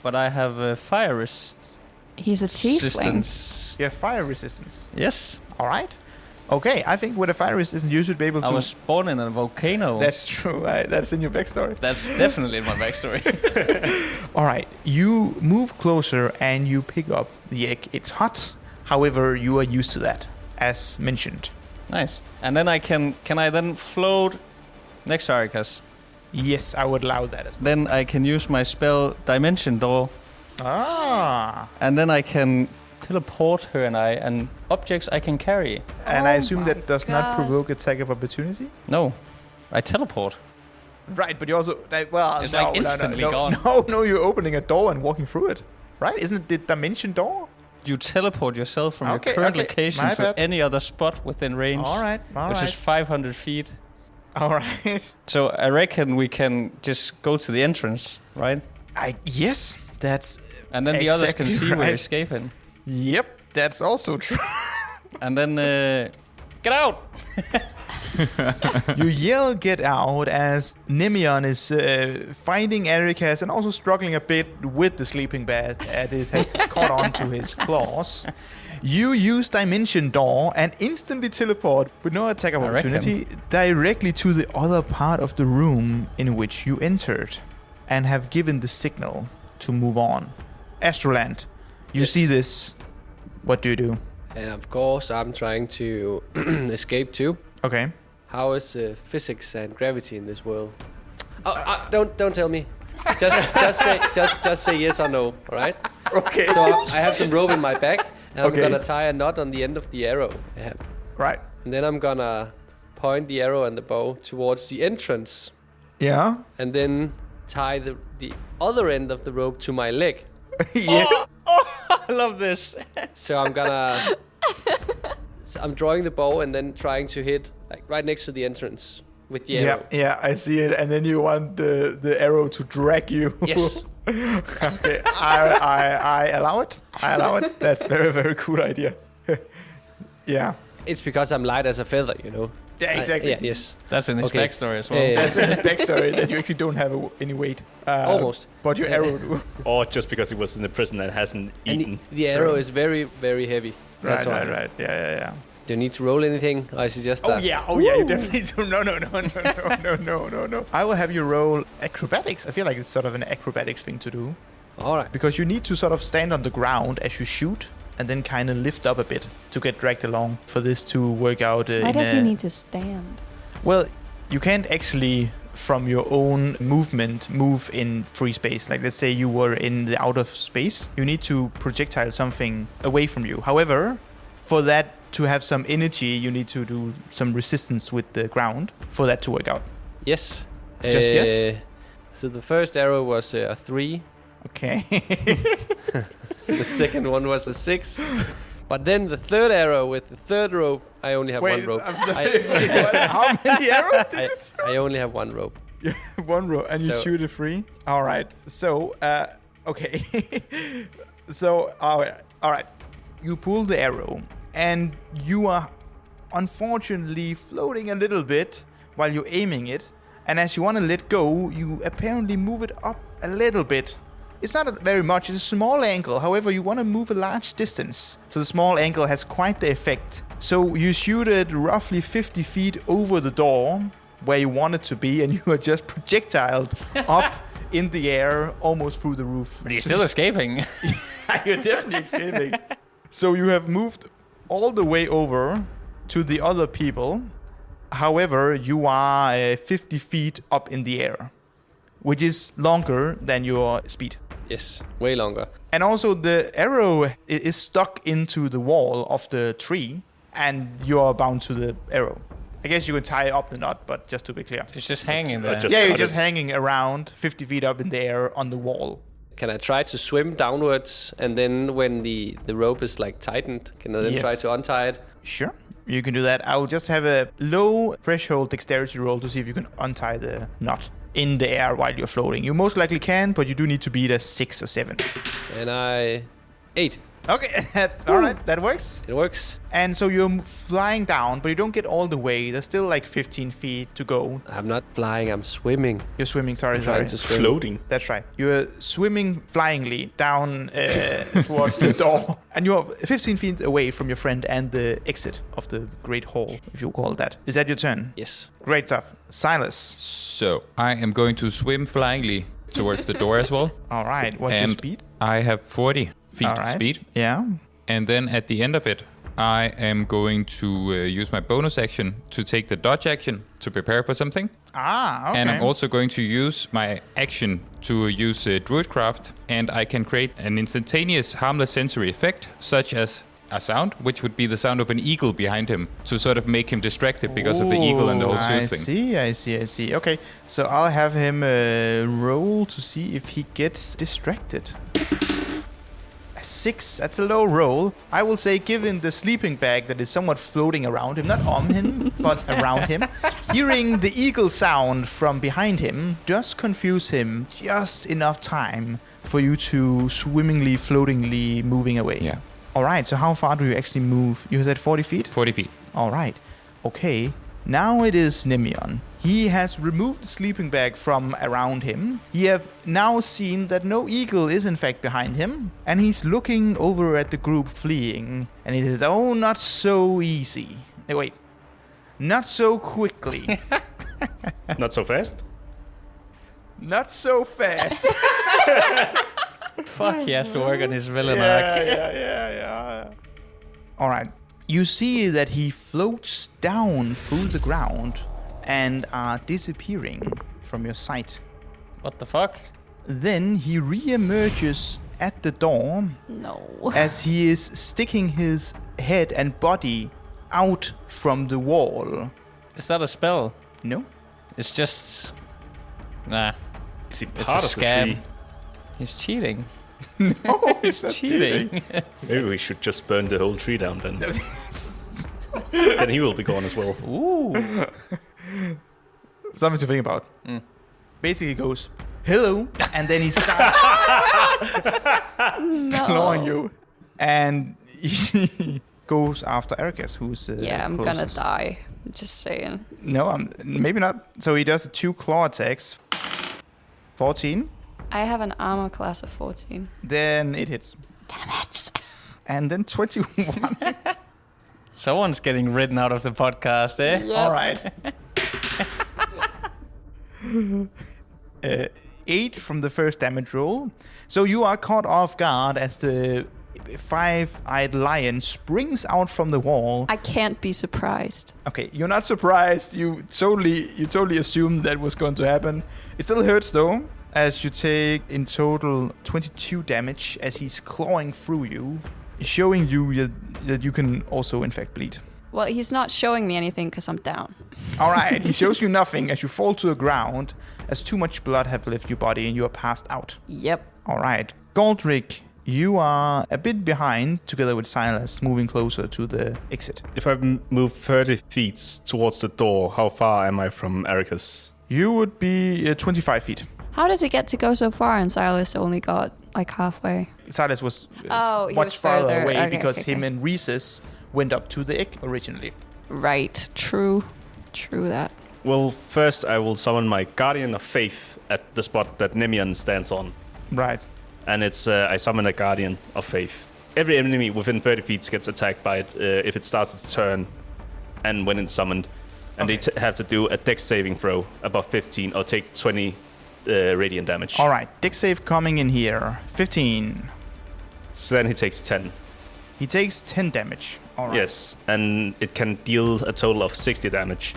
But I have fire He's a tiefling. resistance. You have fire resistance. Yes. All right. Okay. I think with a fire resistance, you should be able to. I was born in a volcano. That's true. That's in your backstory. That's definitely in my backstory. All right. You move closer and you pick up the egg. It's hot. However, you are used to that, as mentioned. Nice. And then I can I then float next Arikas. Yes, I would allow that as well. Then I can use my spell Dimension Door. Ah. And then I can teleport her and objects I can carry. And I assume my that does not God. provoke attack of opportunity? No, I teleport. Right, but you also... well, It's no, like instantly gone. No, you're opening a door and walking through it. Right? Isn't it the dimension door? You teleport yourself from Okay, your current okay, location my to bad. any other spot within range. All right, which is 500 feet. All right. So I reckon we can just go to the entrance, right? Yes, that's... And then the others can exactly see we're right. escaping. Yep, that's also true. And then get out! You yell "get out" as Nimeon is finding Erikas and also struggling a bit with the sleeping bag as it has caught onto his claws. You use Dimension Door and instantly teleport with no attack of I opportunity directly to the other part of the room in which you entered and have given the signal to move on. Astroland, you Yes. see this. What do you do? And of course, I'm trying to escape too. Okay. How is physics and gravity in this world? Don't tell me. Just say yes or no. All right. Okay. So I have some rope in my bag, and Okay. I'm gonna tie a knot on the end of the arrow I have, Right. and then I'm gonna point the arrow and the bow towards the entrance, Yeah. and then tie the other end of the rope to my leg. Yeah. I love this. So I'm gonna. So I'm drawing the bow and then trying to hit like right next to the entrance with the arrow. Yeah, I see it. And then you want the arrow to drag you. Yes. Okay, I allow it. I allow it. That's very, very cool idea. Yeah. It's because I'm light as a feather, you know. Yeah, exactly. Yeah. Yes. That's in his Okay. backstory as well. That's in his backstory that you actually don't have any weight. Almost. But your arrow do. Or just because he was in the prison and hasn't And eaten. the arrow is very, very heavy. That's why. Right. Yeah. Do you need to roll anything? I suggest Oh that. yeah, you definitely do. No. I will have you roll acrobatics. I feel like it's sort of an acrobatics thing to do. All right. Because you need to sort of stand on the ground as you shoot and then kind of lift up a bit to get dragged along for this to work out. Why does he need to stand? Well, you can't actually, from your own movement, move in free space. Like, let's say you were in the outer space. You need to projectile something away from you. However, for that to have some energy, you need to do some resistance with the ground for that to work out. Yes. Just yes? So the first arrow was a 3. Okay. The second one was a 6. But then the third arrow with the third rope, I only have one rope. I'm sorry. How many arrows did you shoot? I only have one rope. One row, and you So- shoot it free. All right. So, okay. So, all right. You pull the arrow, and you are unfortunately floating a little bit while you're aiming it. And as you want to let go, you apparently move it up a little bit. It's not very much. It's a small angle. However, you want to move a large distance. So the small angle has quite the effect. So you shoot it roughly 50 feet over the door where you want it to be, and you are just projectiled up in the air almost through the roof. But he's still escaping. You're definitely escaping. So you have moved all the way over to the other people. However, you are 50 feet up in the air, which is longer than your speed. Yes, way longer. And also the arrow is stuck into the wall of the tree, and you're bound to the arrow. I guess you can tie up the knot, but just to be clear. It's just hanging there. Just Yeah, you're cut just it. hanging around 50 feet up in the air on the wall. Can I try to swim downwards, and then when the rope is like tightened, can I then Yes. try to untie it? Sure, you can do that. I'll just have a low threshold dexterity roll to see if you can untie the knot in the air while you're floating. You most likely can, but you do need to beat a 6 or 7. And 8. Okay, all right, that works. It works. And so you're flying down, but you don't get all the way. There's still like 15 feet to go. I'm not flying. I'm swimming. You're swimming, sorry. Trying to swim. Floating. That's right. You're swimming flyingly down towards the door. And you're 15 feet away from your friend and the exit of the Great Hall, if you call it that. Is that your turn? Yes. Great stuff. Silas. So I am going to swim flyingly towards the door as well. All right. What's your And speed? I have 40 feet All right. speed. Yeah. And then at the end of it, I am going to use my bonus action to take the dodge action to prepare for something. Ah, okay. And I'm also going to use my action to use Druidcraft, and I can create an instantaneous harmless sensory effect, such as a sound, which would be the sound of an eagle behind him, to sort of make him distracted because of the eagle and the whole Zeus thing. I see. Okay, so I'll have him roll to see if he gets distracted. 6, that's a low roll. I will say, given the sleeping bag that is somewhat floating around him, not on him, but around him, hearing the eagle sound from behind him does confuse him just enough time for you to swimmingly, floatingly moving away. Yeah. All right, so how far do you actually move? You said 40 feet? 40 feet. All right. Okay. Now it is Nimeon. He has removed the sleeping bag from around him. He have now seen that no eagle is in fact behind him. And he's looking over at the group fleeing. And he says, oh, not so easy. Hey, wait. Not so quickly. Not so fast. Not so fast. Fuck, he has to work on his villain arc. Yeah. All right. You see that he floats down through the ground and are disappearing from your sight. What the fuck? Then he re-emerges at the door No. as he is sticking his head and body out from the wall. Is that a spell? No? It's just... Nah. Is he It's part a of the scam. tree? He's cheating. No, He's cheating. Maybe we should just burn the whole tree down then. Then he will be gone as well. Ooh. Something to think about. Basically he goes, hello, and then he starts clawing you. And he goes after Ericus, who's Yeah, I'm closest. gonna die. Just saying. No, maybe not. So he does 2 claw attacks. 14. I have an armor class of 14. Then it hits. Damn it. And then 21. Someone's getting written out of the podcast, eh? Yep. All right. 8 from the first damage roll. So you are caught off guard as the 5-eyed lion springs out from the wall. I can't be surprised. Okay, you're not surprised. You totally assumed that was going to happen. It still hurts though, as you take in total 22 damage as he's clawing through you, showing you that you can also in fact bleed. Well, he's not showing me anything because I'm down. All right, he shows you nothing as you fall to the ground, as too much blood have left your body and you are passed out. Yep. All right, Goldrick, you are a bit behind, together with Silas, moving closer to the exit. If I move 30 feet towards the door, how far am I from Ericus? You would be 25 feet. How does it get to go so far and Silas only got like halfway? Silas was He much was farther further. away Okay, because okay, him okay. and Rhesus went up to the egg originally. Right. True that. Well, first I will summon my Guardian of Faith at the spot that Nimeon stands on. Right. And it's I summon a Guardian of Faith. Every enemy within 30 feet gets attacked by it if it starts its turn and when it's summoned. And Okay. they have to do a dex saving throw above 15 or take 20 radiant damage. All right, Dex save coming in here. 15. So then he takes 10. He takes 10 damage. All right. Yes, and it can deal a total of 60 damage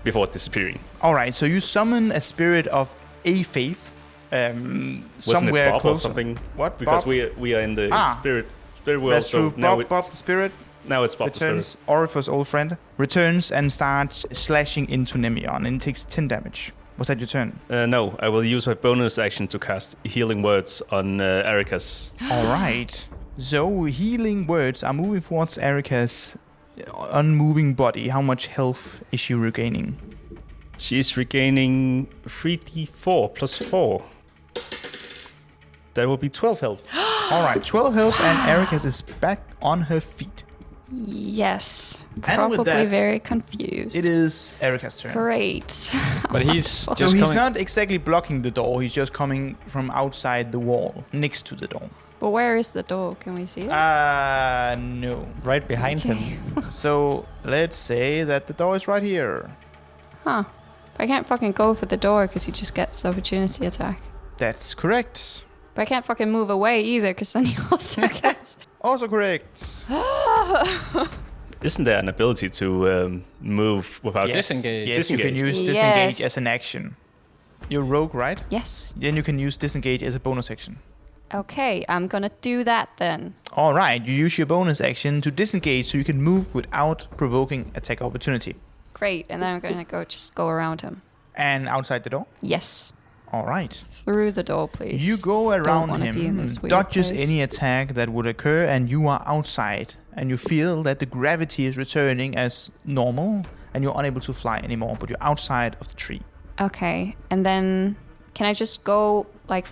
before disappearing. All right, so you summon a spirit of a faith Wasn't somewhere it Bob closer. or something? What? Because Bob? we are in the spirit world, That's so true. now Bob the spirit now it's Bob returns. Orifice, old friend, returns and starts slashing into Nimeon, and it takes 10 damage. Was that your turn? the Spirit. No, I will use my bonus action to cast Healing Words on Ericus. All right. So healing words are moving towards Erica's unmoving body. How much health is she regaining? She's regaining 3d4 plus 4. That will be 12 health. All right, 12 health, and Erica's is back on her feet. Yes. And with Probably that, very confused. It is Erica's turn. Great. But he's So just he's coming... not exactly blocking the door. He's just coming from outside the wall, next to the door. But where is the door? Can we see it? No. right behind him. So let's say that the door is right here. Huh. But I can't fucking go for the door because he just gets opportunity attack. That's correct. But I can't fucking move away either because then he also gets... Also correct. Isn't there an ability to move without Disengage. Yes, you can use Yes. disengage as an action. You're rogue, right? Yes. Then you can use disengage as a bonus action. Okay, I'm gonna do that then. All right, you use your bonus action to disengage so you can move without provoking attack opportunity. Great, and then I'm gonna go around him. And outside the door? Yes. All right. Through the door, please. You go around wanna be in him, this weird dodges place. any attack that would occur, and you are outside. And you feel that the gravity is returning as normal, and you're unable to fly anymore, but you're outside of the tree. Okay, and then can I just go like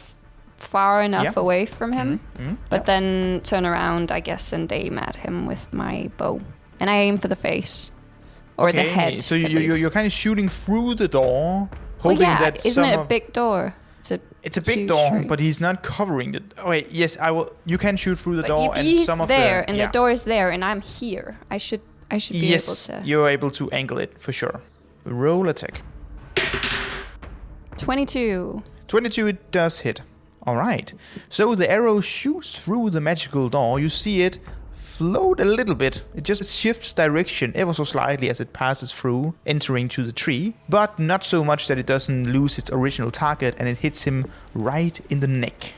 far enough Yeah. away from him, Mhm. but then turn around, I guess, and aim at him with my bow, and I aim for the face or the head. So at least. you're kind of shooting through the door, Well, hoping yeah, that isn't some it a of- big door? It's a big huge door, tree. but he's not covering the. Oh wait, yes, I will. You can shoot through the But door, if and he's some of there the. and the door is there, and I'm here, I should be Yes, able to. you're able to angle it for sure. Roll attack. 22. 22, it does hit. All right. So the arrow shoots through the magical door. You see it float a little bit. It just shifts direction ever so slightly as it passes through, entering to the tree, but not so much that it doesn't lose its original target, and it hits him right in the neck.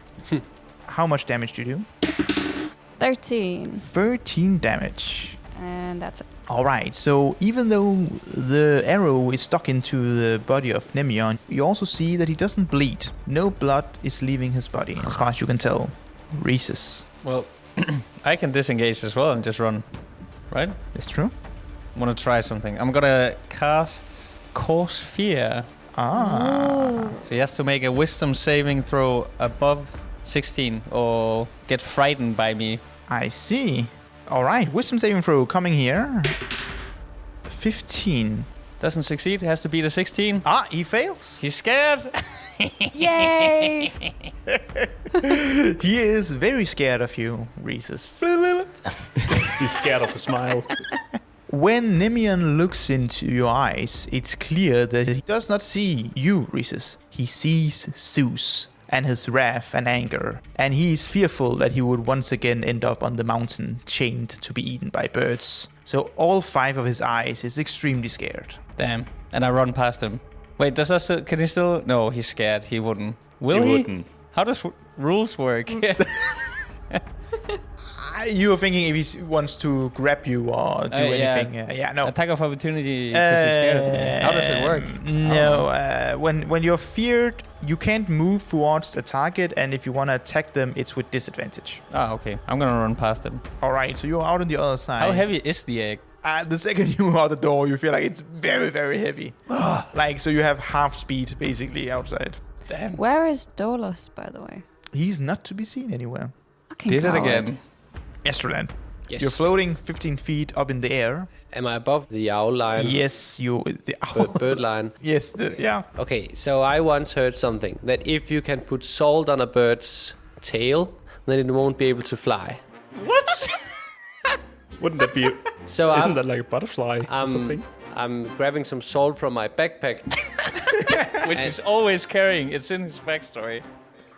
How much damage do you do? 13. 13 damage. And that's it. All right, so even though the arrow is stuck into the body of Nimeon, you also see that he doesn't bleed. No blood is leaving his body, as far as you can tell. Rhesus. Well, I can disengage as well and just run, right? That's true. Want to try something? I'm gonna cast Cause Fear. Ah. So he has to make a Wisdom saving throw above 16 or get frightened by me. I see. All right, wisdom saving throw coming here. 15. Doesn't succeed. Has to beat a 16. Ah, he fails. He's scared. Yay! He is very scared of you, Rhesus. He's scared of the smile. When Nimeon looks into your eyes, it's clear that he does not see you, Rhesus. He sees Zeus and his wrath and anger, and he is fearful that he would once again end up on the mountain, chained to be eaten by birds. So all 5 of his eyes is extremely scared. Damn. And I run past him. Wait, does that still, can he still? No, he's scared. He wouldn't. Will he? Wouldn't. How does rules work? You were thinking if he wants to grab you or do yeah. anything. Yeah, no. Attack of opportunity because he's scared. How does it work? No, when you're feared, you can't move towards the target, and if you want to attack them, it's with disadvantage. Ah, okay. I'm gonna run past him. All right, so you're out on the other side. How heavy is the egg? The second you are out the door, you feel like it's very, very heavy. Like, so you have half speed, basically, outside. Damn. Where is Dolos, by the way? He's not to be seen anywhere. Fucking Did it coward. again. Astroland. Yes. You're floating 15 feet up in the air. Am I above the owl line? Yes, you... Bird line. Yes, yeah. Okay, so I once heard something that if you can put salt on a bird's tail, then it won't be able to fly. What? Wouldn't that be... So Isn't that like a butterfly or something? I'm grabbing some salt from my backpack. Which he's always carrying. It's in his backstory.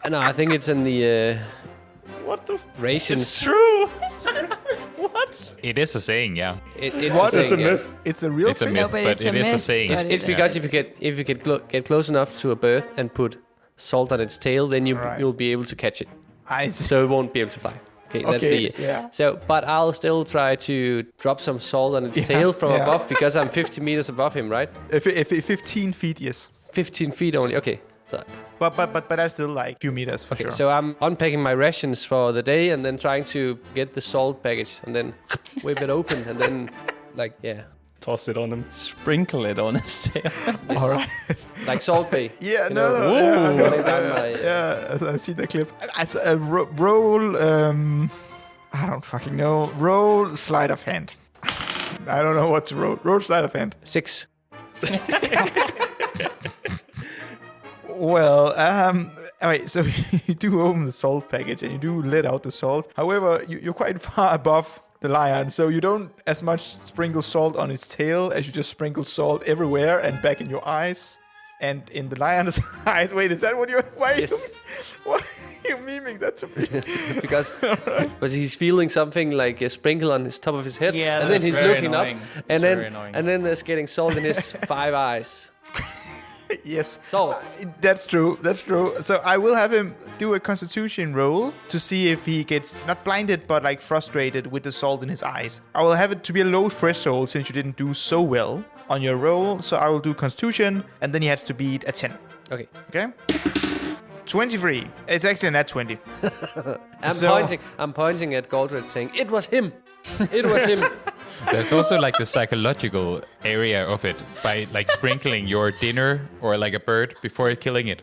No, I think it's in the What the... rations. True. It is a saying, yeah. It's What? a It's a saying, yeah. myth. It's a real It's a thing. myth, No, but but it's a it is a myth. saying. But It's Yeah. because if you get close enough to a bird and put salt on its tail, then Right. you'll be able to catch it. I see. So it won't be able to fly. Okay, that's Okay, the yeah. So, but I'll still try to drop some salt on its Yeah, tail from yeah. above because I'm 50 meters above him, right? If 15 feet, yes. 15 feet only. Okay. So, But that's still like a few meters for okay, sure. so I'm unpacking my rations for the day and then trying to get the salt package and then whip it open and then like Toss it on him. Sprinkle it on his tail. All right. like Salt Bay. Yeah, You no, know, no, yeah, running down my- yeah, I see the clip. Roll, I don't fucking know. Roll sleight of hand. I don't know what to roll. Roll sleight of hand. 6. Well, alright, so you do open the salt package and you do let out the salt. However, you're quite far above the lion, so you don't as much sprinkle salt on its tail as you just sprinkle salt everywhere and back in your eyes and in the lion's eyes. Wait, is that what you're... Why? Yes. Why? you memeing that to me? because he's feeling something like a sprinkle on his top of his head, Yeah, and then that's he's very looking annoying. up, That's very annoying. and then there's getting salt in his 5 eyes. Yes. Salt. That's true. That's true. So I will have him do a constitution roll to see if he gets not blinded but like frustrated with the salt in his eyes. I will have it to be a low threshold since you didn't do so well on your roll. So I will do constitution and then he has to beat a 10. Okay. Okay? 23. It's actually a nat 20. I'm pointing at Goldred saying, "It was him. It was him." There's also like the psychological area of it by like sprinkling your dinner or like a bird before killing it.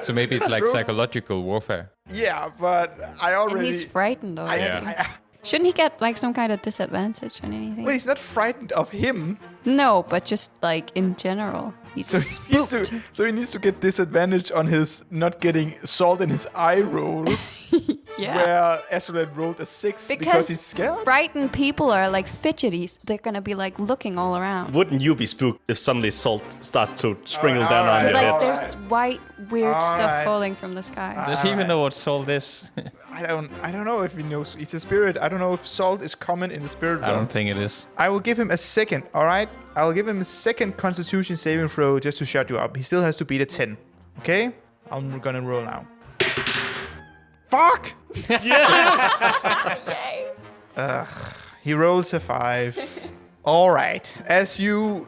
So maybe it's like psychological warfare. Yeah, but I already... And he's frightened already. Yeah. Shouldn't he get like some kind of disadvantage on anything? Well, he's not frightened of him. No, but just like in general. He's spooked. So he needs to get disadvantage on his not getting salt in his eye roll. Yeah. Where Astrolad rolled a 6 because he's scared. Frightened people are like fidgety. They're gonna be like looking all around. Wouldn't you be spooked if suddenly salt starts to sprinkle down on your Like head? there's white weird stuff Alright. falling from the sky. Does he even know what salt is? I don't know if he knows. It's a spirit. I don't know if salt is common in the spirit I realm. don't think it is. I will give him a second, alright? I will give him a second constitution saving throw just to shut you up. He still has to beat a 10. Okay? I'm gonna roll now. Fuck! He rolls a 5. Alright. As you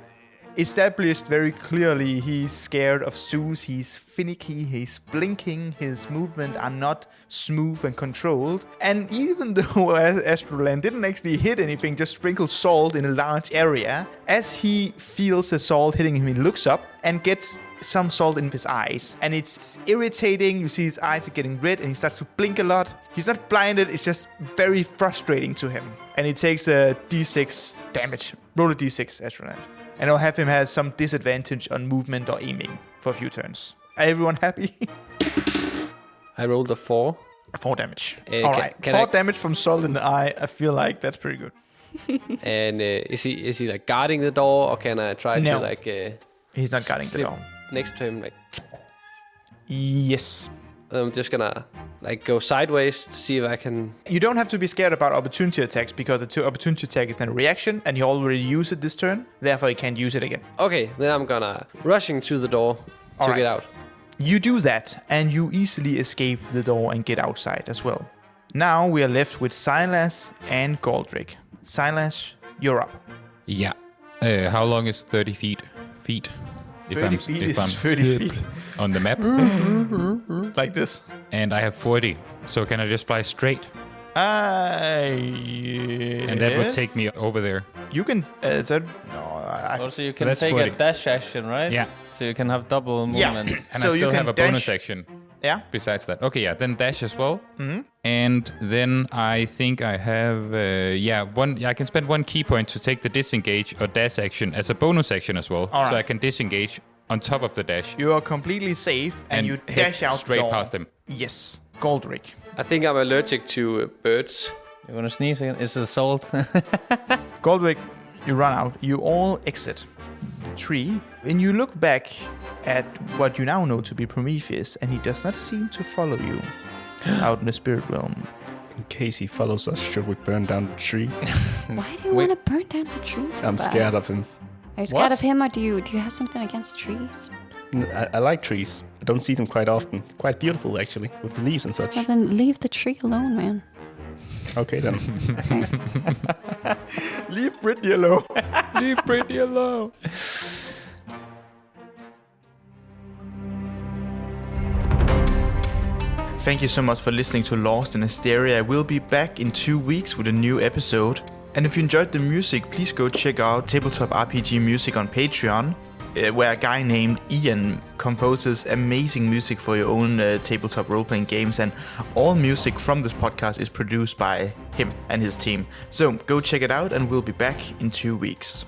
established very clearly, he's scared of Zeus. He's finicky. He's blinking. His movements are not smooth and controlled. And even though Astroland didn't actually hit anything, just sprinkled salt in a large area, as he feels the salt hitting him, he looks up and gets some salt in his eyes. And it's irritating. You see his eyes are getting red and he starts to blink a lot. He's not blinded. It's just very frustrating to him. And he takes a d6 damage. Roll a d6, Astroland. And I'll have him have some disadvantage on movement or aiming for a few turns. Are everyone happy? I rolled a 4. 4 damage. Can Alright, I- 4 damage from salt in the eye. I feel like that's pretty good. And is he like guarding the door, or can I try No. to like He's not guarding the slip door. next to him? Like, Yes. I'm just gonna like go sideways to see if I can. You don't have to be scared about opportunity attacks because the opportunity attack is not a reaction and you already used it this turn. Therefore, you can't use it again. Okay, then I'm gonna rushing to the door to Alright. get out. You do that and you easily escape the door and get outside as well. Now we are left with Silas and Goldrick. Silas, you're up. Yeah. How long is 30 feet? If 30 feet is 30 feet. on the map. Like this. And I have 40. So can I just fly straight? And that would take me over there. You can. I Also, you can That's take 40. a dash action, right? Yeah. So you can have double Yeah. movement. And So I you still can have a bonus dash- action yeah. besides that. Okay, yeah. Then dash as well. Mm-hmm. And then I think I have... I can spend 1 key point to take the disengage or dash action as a bonus action as well. All So right. I can disengage on top of the dash. You are completely safe and you head dash out straight the door. past him. Yes. Goldrick. I think I'm allergic to birds. You want to sneeze again? Is it salt? Goldrick, you run out. You all exit the tree. And you look back at what you now know to be Prometheus, and he does not seem to follow you out in the spirit realm. In case he follows us, should we burn down the tree? Why do you want to burn down the trees? so I'm bad? scared of him. Are you scared What? of him, or do you have something against trees? I like trees. I don't see them quite often. Quite beautiful, actually, with the leaves and such. Well, then leave the tree alone, man. Okay, then. Leave Britney alone. Leave Britney alone. Thank you so much for listening to Lost in Asteria. We'll be back in 2 weeks with a new episode. And if you enjoyed the music, please go check out Tabletop RPG music on Patreon, where a guy named Ian composes amazing music for your own tabletop role-playing games. And all music from this podcast is produced by him and his team. So go check it out and we'll be back in 2 weeks.